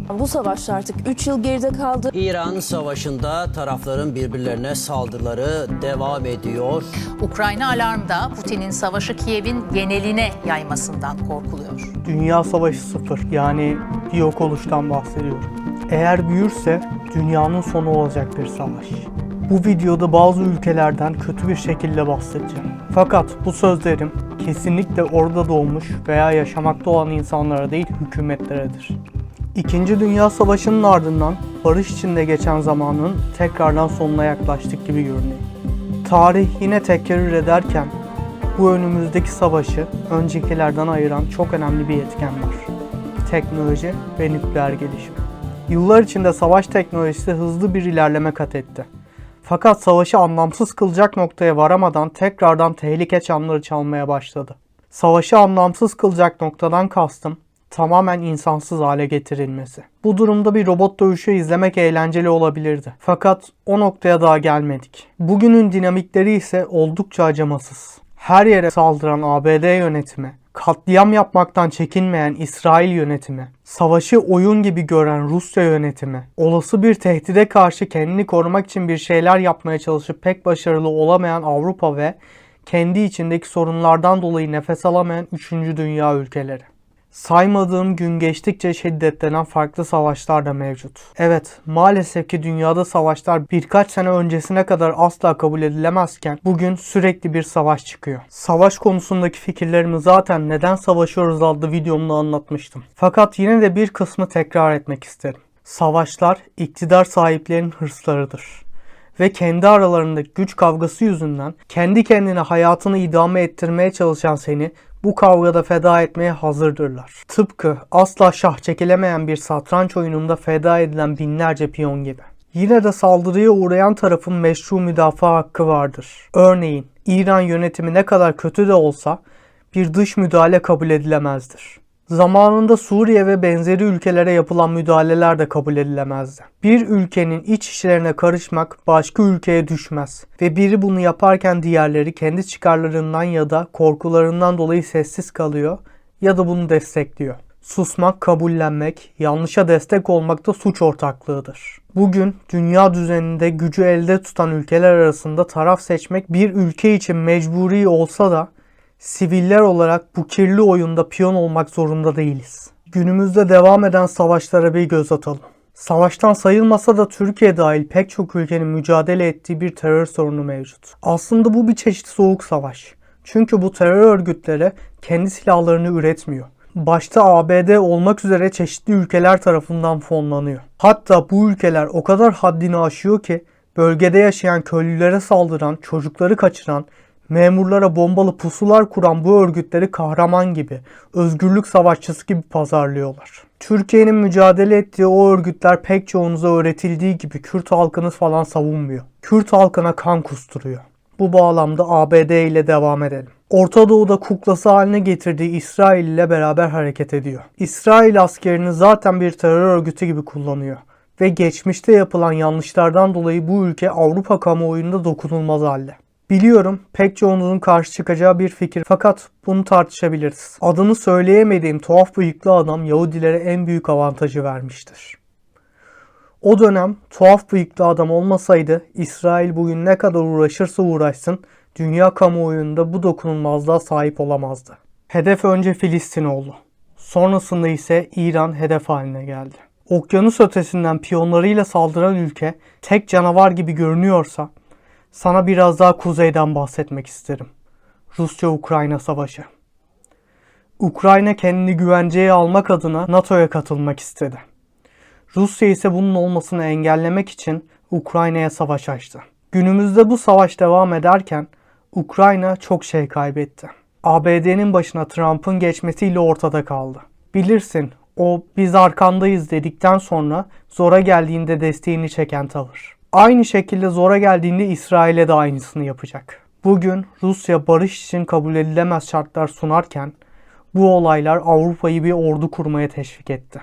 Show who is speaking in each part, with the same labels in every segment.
Speaker 1: Bu savaşta artık 3 yıl geride kaldı.
Speaker 2: İran savaşında tarafların birbirlerine saldırıları devam ediyor.
Speaker 3: Ukrayna alarmda Putin'in savaşı Kiev'in geneline yaymasından korkuluyor.
Speaker 4: Dünya Savaşı 0, yani bir yok oluştan bahsediyorum. Eğer büyürse dünyanın sonu olacak bir savaş. Bu videoda bazı ülkelerden kötü bir şekilde bahsedeceğim. Fakat bu sözlerim kesinlikle orada doğmuş veya yaşamakta olan insanlara değil, hükümetleredir. İkinci Dünya Savaşı'nın ardından barış içinde geçen zamanın tekrardan sonuna yaklaştık gibi görünüyor. Tarih yine tekerrür ederken bu önümüzdeki savaşı öncekilerden ayıran çok önemli bir etken var. Teknoloji ve nükleer gelişim. Yıllar içinde savaş teknolojisi hızlı bir ilerleme kat etti. Fakat savaşı anlamsız kılacak noktaya varamadan tekrardan tehlike çanları çalmaya başladı. Savaşı anlamsız kılacak noktadan kastım tamamen insansız hale getirilmesi. Bu durumda bir robot dövüşü izlemek eğlenceli olabilirdi. Fakat o noktaya daha gelmedik. Bugünün dinamikleri ise oldukça acımasız. Her yere saldıran ABD yönetimi, katliam yapmaktan çekinmeyen İsrail yönetimi, savaşı oyun gibi gören Rusya yönetimi, olası bir tehdide karşı kendini korumak için bir şeyler yapmaya çalışıp pek başarılı olamayan Avrupa ve kendi içindeki sorunlardan dolayı nefes alamayan 3. Dünya ülkeleri. Saymadığım gün geçtikçe şiddetlenen farklı savaşlar da mevcut. Evet, maalesef ki dünyada savaşlar birkaç sene öncesine kadar asla kabul edilemezken bugün sürekli bir savaş çıkıyor. Savaş konusundaki fikirlerimi zaten Neden Savaşıyoruz adlı videomda anlatmıştım. Fakat yine de bir kısmı tekrar etmek isterim. Savaşlar iktidar sahiplerinin hırslarıdır. Ve kendi aralarındaki güç kavgası yüzünden kendi kendine hayatını idame ettirmeye çalışan seni bu kavgada feda etmeye hazırdırlar. Tıpkı asla şah çekilemeyen bir satranç oyununda feda edilen binlerce piyon gibi. Yine de saldırıya uğrayan tarafın meşru müdafaa hakkı vardır. Örneğin İran yönetimi ne kadar kötü de olsa bir dış müdahale kabul edilemezdir. Zamanında Suriye ve benzeri ülkelere yapılan müdahaleler de kabul edilemezdi. Bir ülkenin iç işlerine karışmak başka ülkeye düşmez ve biri bunu yaparken diğerleri kendi çıkarlarından ya da korkularından dolayı sessiz kalıyor ya da bunu destekliyor. Susmak, kabullenmek, yanlışa destek olmak da suç ortaklığıdır. Bugün dünya düzeninde gücü elde tutan ülkeler arasında taraf seçmek bir ülke için mecburi olsa da siviller olarak bu kirli oyunda piyon olmak zorunda değiliz. Günümüzde devam eden savaşlara bir göz atalım. Savaştan sayılmasa da Türkiye dahil pek çok ülkenin mücadele ettiği bir terör sorunu mevcut. Aslında bu bir çeşit soğuk savaş. Çünkü bu terör örgütleri kendi silahlarını üretmiyor. Başta ABD olmak üzere çeşitli ülkeler tarafından fonlanıyor. Hatta bu ülkeler o kadar haddini aşıyor ki bölgede yaşayan köylülere saldıran, çocukları kaçıran, memurlara bombalı pusular kuran bu örgütleri kahraman gibi, özgürlük savaşçısı gibi pazarlıyorlar. Türkiye'nin mücadele ettiği o örgütler pek çoğunuza öğretildiği gibi Kürt halkını falan savunmuyor. Kürt halkına kan kusturuyor. Bu bağlamda ABD ile devam edelim. Orta Doğu'da kuklası haline getirdiği İsrail ile beraber hareket ediyor. İsrail askerini zaten bir terör örgütü gibi kullanıyor. Ve geçmişte yapılan yanlışlardan dolayı bu ülke Avrupa kamuoyunda dokunulmaz halde. Biliyorum pek çoğunuzun karşı çıkacağı bir fikir fakat bunu tartışabiliriz. Adını söyleyemediğim tuhaf bıyıklı adam Yahudilere en büyük avantajı vermiştir. O dönem tuhaf bıyıklı adam olmasaydı İsrail bugün ne kadar uğraşırsa uğraşsın dünya kamuoyunda bu dokunulmazlığa sahip olamazdı. Hedef önce Filistin oldu. Sonrasında ise İran hedef haline geldi. Okyanus ötesinden piyonlarıyla saldıran ülke tek canavar gibi görünüyorsa sana biraz daha kuzeyden bahsetmek isterim. Rusya-Ukrayna savaşı. Ukrayna kendini güvenceye almak adına NATO'ya katılmak istedi. Rusya ise bunun olmasını engellemek için Ukrayna'ya savaş açtı. Günümüzde bu savaş devam ederken Ukrayna çok şey kaybetti. ABD'nin başına Trump'ın geçmesiyle ortada kaldı. Bilirsin o biz arkandayız dedikten sonra zora geldiğinde desteğini çeken tavır. Aynı şekilde zora geldiğinde İsrail'e de aynısını yapacak. Bugün Rusya barış için kabul edilemez şartlar sunarken bu olaylar Avrupa'yı bir ordu kurmaya teşvik etti.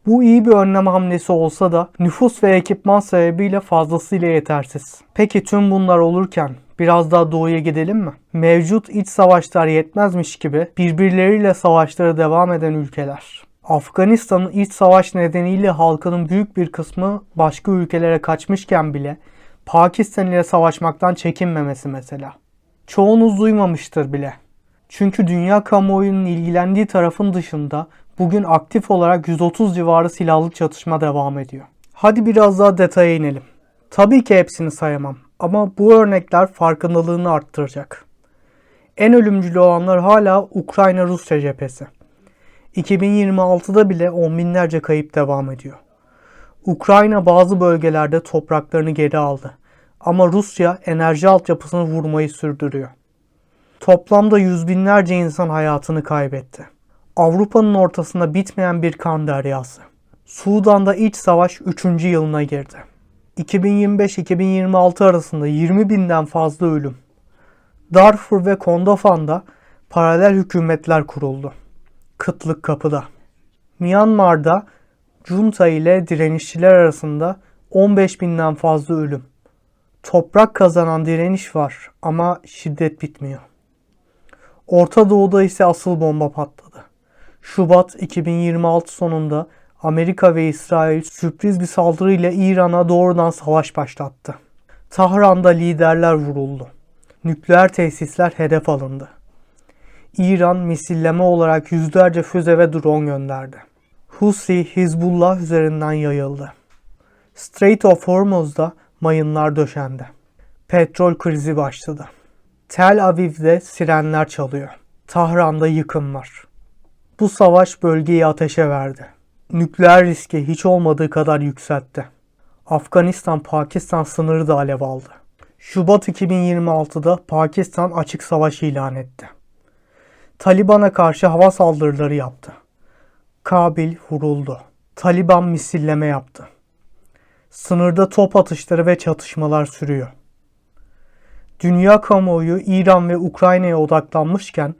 Speaker 4: Bu iyi bir önlem hamlesi olsa da nüfus ve ekipman sebebiyle fazlasıyla yetersiz. Peki tüm bunlar olurken biraz daha doğuya gidelim mi? Mevcut iç savaşlar yetmezmiş gibi birbirleriyle savaşlara devam eden ülkeler. Afganistan'ın iç savaş nedeniyle halkının büyük bir kısmı başka ülkelere kaçmışken bile Pakistan ile savaşmaktan çekinmemesi mesela. Çoğunuz duymamıştır bile. Çünkü dünya kamuoyunun ilgilendiği tarafın dışında bugün aktif olarak 130 civarı silahlı çatışma devam ediyor. Hadi biraz daha detaya inelim. Tabii ki hepsini sayamam ama bu örnekler farkındalığını arttıracak. En ölümcül olanlar hala Ukrayna-Rusya cephesi. 2026'da bile on binlerce kayıp devam ediyor. Ukrayna bazı bölgelerde topraklarını geri aldı ama Rusya enerji altyapısını vurmayı sürdürüyor. Toplamda yüz binlerce insan hayatını kaybetti. Avrupa'nın ortasında bitmeyen bir kan deryası. Sudan'da iç savaş 3. yılına girdi. 2025-2026 arasında 20 binden fazla ölüm. Darfur ve Kondofan'da paralel hükümetler kuruldu. Kıtlık kapıda. Myanmar'da junta ile direnişçiler arasında 15 binden fazla ölüm. Toprak kazanan direniş var ama şiddet bitmiyor. Orta Doğu'da ise asıl bomba patladı. Şubat 2026 sonunda Amerika ve İsrail sürpriz bir saldırıyla İran'a doğrudan savaş başlattı. Tahran'da liderler vuruldu. Nükleer tesisler hedef alındı. İran misilleme olarak yüzlerce füze ve drone gönderdi. Husi, Hizbullah üzerinden yayıldı. Strait of Hormuz'da mayınlar döşendi. Petrol krizi başladı. Tel Aviv'de sirenler çalıyor. Tahran'da yıkım var. Bu savaş bölgeyi ateşe verdi. Nükleer riski hiç olmadığı kadar yükseltti. Afganistan-Pakistan sınırı da alev aldı. Şubat 2026'da Pakistan açık savaş ilan etti. Taliban'a karşı hava saldırıları yaptı. Kabil vuruldu. Taliban misilleme yaptı. Sınırda top atışları ve çatışmalar sürüyor. Dünya kamuoyu İran ve Ukrayna'ya odaklanmışken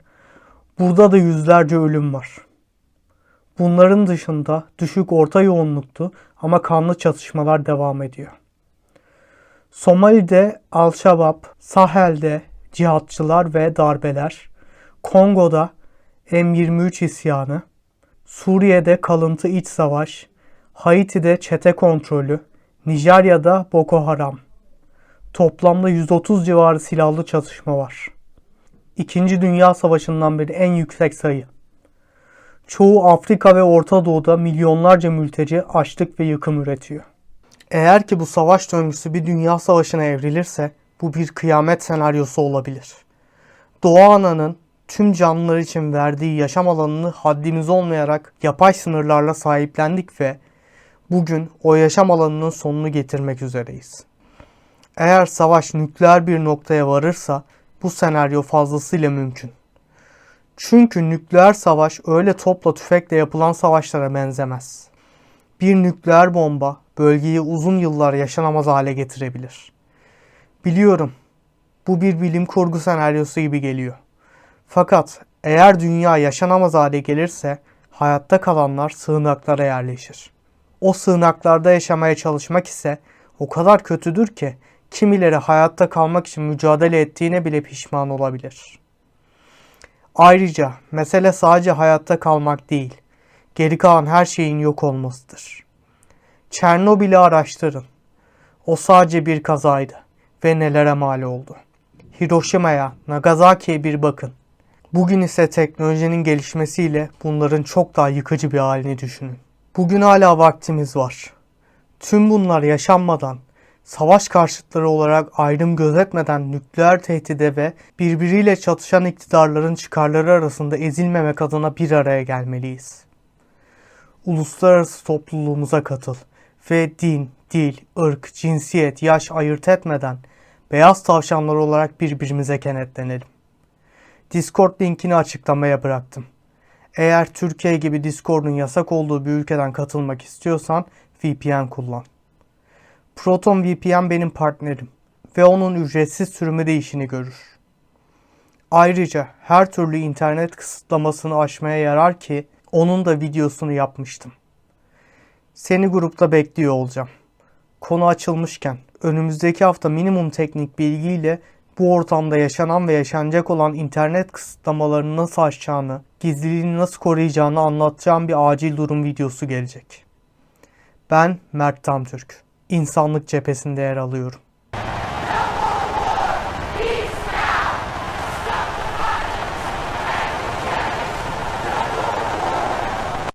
Speaker 4: burada da yüzlerce ölüm var. Bunların dışında düşük orta yoğunluklu ama kanlı çatışmalar devam ediyor. Somali'de Al-Şabab, Sahel'de cihatçılar ve darbeler, Kongo'da M23 isyanı, Suriye'de kalıntı iç savaş, Haiti'de çete kontrolü, Nijerya'da Boko Haram. Toplamda 130 civarı silahlı çatışma var. İkinci Dünya Savaşı'ndan beri en yüksek sayı. Çoğu Afrika ve Orta Doğu'da milyonlarca mülteci açlık ve yıkım üretiyor. Eğer ki bu savaş döngüsü bir dünya savaşına evrilirse bu bir kıyamet senaryosu olabilir. Doğa Ana'nın tüm canlılar için verdiği yaşam alanını haddimiz olmayarak yapay sınırlarla sahiplendik ve bugün o yaşam alanının sonunu getirmek üzereyiz. Eğer savaş nükleer bir noktaya varırsa bu senaryo fazlasıyla mümkün. Çünkü nükleer savaş öyle topla tüfekle yapılan savaşlara benzemez. Bir nükleer bomba bölgeyi uzun yıllar yaşanamaz hale getirebilir. Biliyorum, bu bir bilim kurgu senaryosu gibi geliyor. Fakat eğer dünya yaşanamaz hale gelirse hayatta kalanlar sığınaklara yerleşir. O sığınaklarda yaşamaya çalışmak ise o kadar kötüdür ki kimileri hayatta kalmak için mücadele ettiğine bile pişman olabilir. Ayrıca mesele sadece hayatta kalmak değil, geri kalan her şeyin yok olmasıdır. Çernobil'i araştırın. O sadece bir kazaydı ve nelere mal oldu. Hiroşima'ya, Nagasaki'ye bir bakın. Bugün ise teknolojinin gelişmesiyle bunların çok daha yıkıcı bir halini düşünün. Bugün hala vaktimiz var. Tüm bunlar yaşanmadan, savaş karşıtları olarak ayrım gözetmeden nükleer tehdide ve birbiriyle çatışan iktidarların çıkarları arasında ezilmemek adına bir araya gelmeliyiz. Uluslararası topluluğumuza katıl ve din, dil, ırk, cinsiyet, yaş ayırt etmeden beyaz tavşanlar olarak birbirimize kenetlenelim. Discord linkini açıklamaya bıraktım. Eğer Türkiye gibi Discord'un yasak olduğu bir ülkeden katılmak istiyorsan VPN kullan. Proton VPN benim partnerim ve onun ücretsiz sürümü de işini görür. Ayrıca her türlü internet kısıtlamasını aşmaya yarar ki onun da videosunu yapmıştım. Seni grupta bekliyor olacağım. Konu açılmışken önümüzdeki hafta minimum teknik bilgiyle Bu ortamda yaşanan ve yaşanacak olan internet kısıtlamalarını nasıl aşacağını, gizliliğini nasıl koruyacağını anlatacağım bir acil durum videosu gelecek. Ben Mert Tamtürk. İnsanlık cephesinde yer alıyorum.